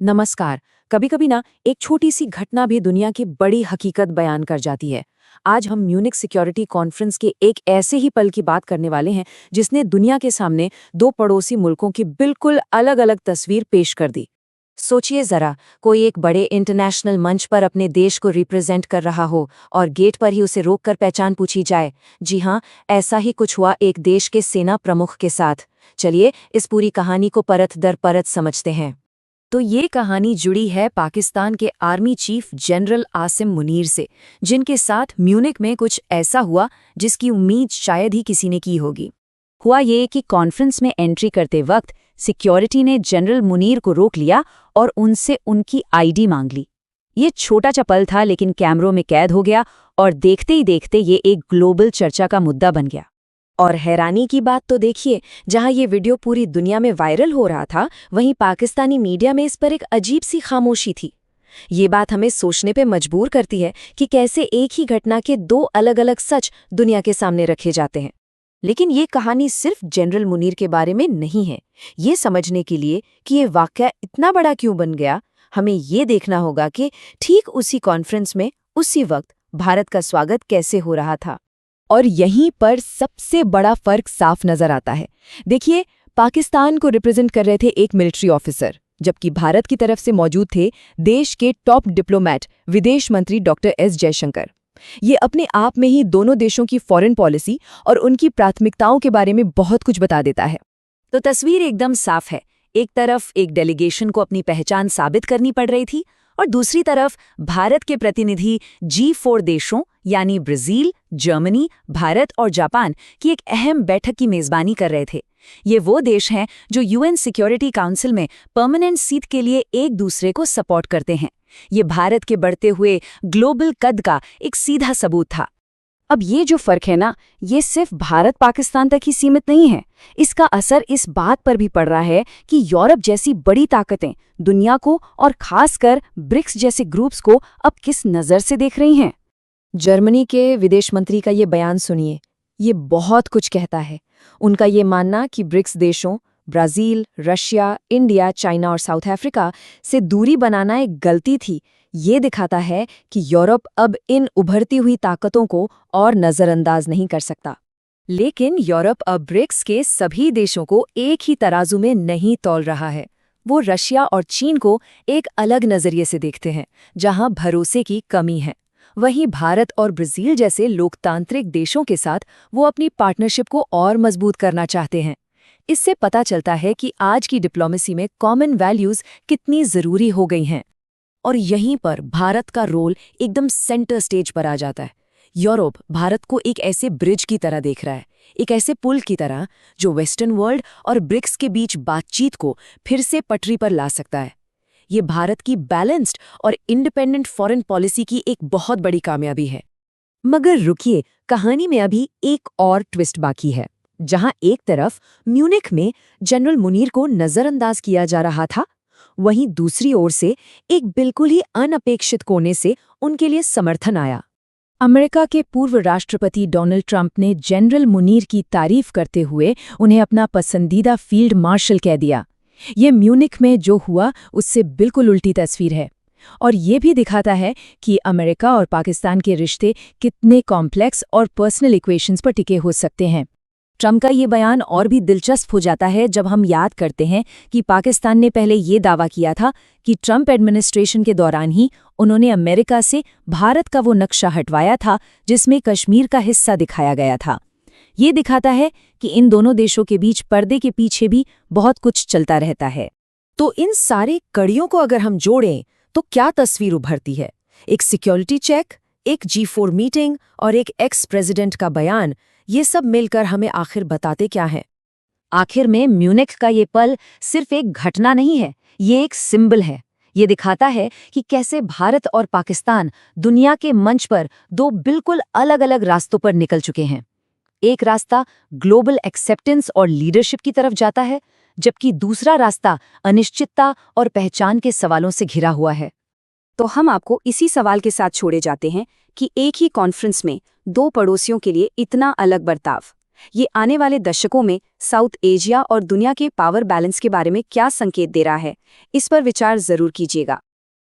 नमस्कार। कभी कभी ना एक छोटी सी घटना भी दुनिया की बड़ी हकीकत बयान कर जाती है। आज हम म्यूनिक सिक्योरिटी कॉन्फ्रेंस के एक ऐसे ही पल की बात करने वाले हैं जिसने दुनिया के सामने दो पड़ोसी मुल्कों की बिल्कुल अलग अलग तस्वीर पेश कर दी। सोचिए जरा, कोई एक बड़े इंटरनेशनल मंच पर अपने देश को रिप्रेजेंट कर रहा हो और गेट पर ही उसे रोककर पहचान पूछी जाए। जी हाँ, ऐसा ही कुछ हुआ एक देश के सेना प्रमुख के साथ। चलिए इस पूरी कहानी को परत दर परत समझते हैं। तो ये कहानी जुड़ी है पाकिस्तान के army chief general Asim Munir से, जिनके साथ म्यूनिक में कुछ ऐसा हुआ जिसकी उम्मीद शायद ही किसी ने की होगी। हुआ ये कि कॉन्फ्रेंस में एंट्री करते वक्त सिक्योरिटी ने जनरल मुनीर को रोक लिया और उनसे उनकी आईडी मांग ली। ये छोटा सा पल था, लेकिन कैमरों में कैद हो गया और देखते ही देखते ये एक ग्लोबल चर्चा का मुद्दा बन गया। और हैरानी की बात तो देखिए, जहां ये वीडियो पूरी दुनिया में वायरल हो रहा था, वहीं पाकिस्तानी मीडिया में इस पर एक अजीब सी खामोशी थी। ये बात हमें सोचने पे मजबूर करती है कि कैसे एक ही घटना के दो अलग अलग सच दुनिया के सामने रखे जाते हैं। लेकिन ये कहानी सिर्फ जनरल मुनीर के बारे में नहीं है। ये समझने के लिए कि ये वाकया इतना बड़ा क्यों बन गया, हमें ये देखना होगा कि ठीक उसी कॉन्फ्रेंस में उसी वक्त भारत का स्वागत कैसे हो रहा था। और यहीं पर सबसे बड़ा फर्क साफ नजर आता है। देखिए, पाकिस्तान को रिप्रेजेंट कर रहे थे एक मिलिट्री ऑफिसर, जबकि भारत की तरफ से मौजूद थे देश के टॉप डिप्लोमैट विदेश मंत्री डॉक्टर एस जयशंकर। ये अपने आप में ही दोनों देशों की फॉरेन पॉलिसी और उनकी प्राथमिकताओं के बारे में बहुत कुछ बता देता है। तो तस्वीर एकदम साफ है। एक तरफ एक डेलीगेशन को अपनी पहचान साबित करनी पड़ रही थी और दूसरी तरफ भारत के प्रतिनिधि G4 देशों यानी ब्राजील, जर्मनी, भारत और जापान की एक अहम बैठक की मेजबानी कर रहे थे। ये वो देश हैं जो UN सिक्योरिटी काउंसिल में परमानेंट सीट के लिए एक दूसरे को सपोर्ट करते हैं। ये भारत के बढ़ते हुए ग्लोबल कद का एक सीधा सबूत था। अब ये जो फर्क है ना, ये सिर्फ भारत पाकिस्तान तक ही सीमित नहीं है। इसका असर इस बात पर भी पड़ रहा है कि यूरोप जैसी बड़ी ताकतें दुनिया को और खासकर ब्रिक्स जैसे ग्रुप्स को अब किस नज़र से देख रही हैं। जर्मनी के विदेश मंत्री का ये बयान सुनिए, ये बहुत कुछ कहता है। उनका ये मानना कि ब्रिक्स देशों ब्राज़ील, रशिया, इंडिया, चाइना और साउथ अफ्रीका से दूरी बनाना एक गलती थी। ये दिखाता है कि यूरोप अब इन उभरती हुई ताकतों को और नज़रअंदाज नहीं कर सकता। लेकिन यूरोप अब ब्रिक्स के सभी देशों को एक ही तराजू में नहीं तौल रहा है। वो रशिया और चीन को एक अलग नज़रिए से देखते हैं, जहां भरोसे की कमी है। वहीं भारत और ब्राज़ील जैसे लोकतांत्रिक देशों के साथ वो अपनी पार्टनरशिप को और मजबूत करना चाहते हैं। इससे पता चलता है कि आज की डिप्लोमेसी में कॉमन वैल्यूज़ कितनी ज़रूरी हो गई हैं। और यहीं पर भारत का रोल एकदम सेंटर स्टेज पर आ जाता है। यूरोप भारत को एक ऐसे ब्रिज की तरह देख रहा है, एक ऐसे पुल की तरह जो वेस्टर्न वर्ल्ड और ब्रिक्स के बीच बातचीत को फिर से पटरी पर ला सकता है। ये भारत की बैलेंस्ड और इंडिपेंडेंट फॉरेन पॉलिसी की एक बहुत बड़ी कामयाबी है। मगर रुकिए, कहानी में अभी एक और ट्विस्ट बाकी है। जहां एक तरफ म्यूनिक में जनरल मुनीर को नजरअंदाज किया जा रहा था, वहीं दूसरी ओर से एक बिल्कुल ही अनपेक्षित कोने से उनके लिए समर्थन आया। अमेरिका के पूर्व राष्ट्रपति डोनाल्ड ट्रंप ने जनरल मुनीर की तारीफ करते हुए उन्हें अपना पसंदीदा फील्ड मार्शल कह दिया। ये म्यूनिक में जो हुआ उससे बिल्कुल उल्टी तस्वीर है और ये भी दिखाता है कि अमेरिका और पाकिस्तान के रिश्ते कितने कॉम्प्लेक्स और पर्सनल इक्वेशंस पर टिके हो सकते हैं। ट्रंप का ये बयान और भी दिलचस्प हो जाता है जब हम याद करते हैं कि पाकिस्तान ने पहले ये दावा किया था कि ट्रंप एडमिनिस्ट्रेशन के दौरान ही उन्होंने अमेरिका से भारत का वो नक्शा हटवाया था जिसमें कश्मीर का हिस्सा दिखाया गया था। ये दिखाता है कि इन दोनों देशों के बीच पर्दे के पीछे भी बहुत कुछ चलता रहता है। तो इन सारे कड़ियों को अगर हम जोड़ें तो क्या तस्वीर उभरती है? एक सिक्योरिटी चेक, एक G4 मीटिंग और एक एक्स प्रेसिडेंट का बयान, ये सब मिलकर हमें आखिर बताते क्या है? आखिर में म्यूनिक का ये पल सिर्फ एक घटना नहीं है, ये एक सिंबल है। ये दिखाता है कि कैसे भारत और पाकिस्तान दुनिया के मंच पर दो बिल्कुल अलग-अलग रास्तों पर निकल चुके हैं। एक रास्ता ग्लोबल एक्सेप्टेंस और लीडरशिप की तरफ जाता है, जबकि दूसरा रास्ता अनिश्चितता और पहचान के सवालों से घिरा हुआ है। तो हम आपको इसी सवाल के साथ छोड़े जाते हैं कि एक ही कॉन्फ्रेंस में दो पड़ोसियों के लिए इतना अलग बर्ताव, ये आने वाले दशकों में साउथ एशिया और दुनिया के पावर बैलेंस के बारे में क्या संकेत दे रहा है, इस पर विचार जरूर कीजिएगा।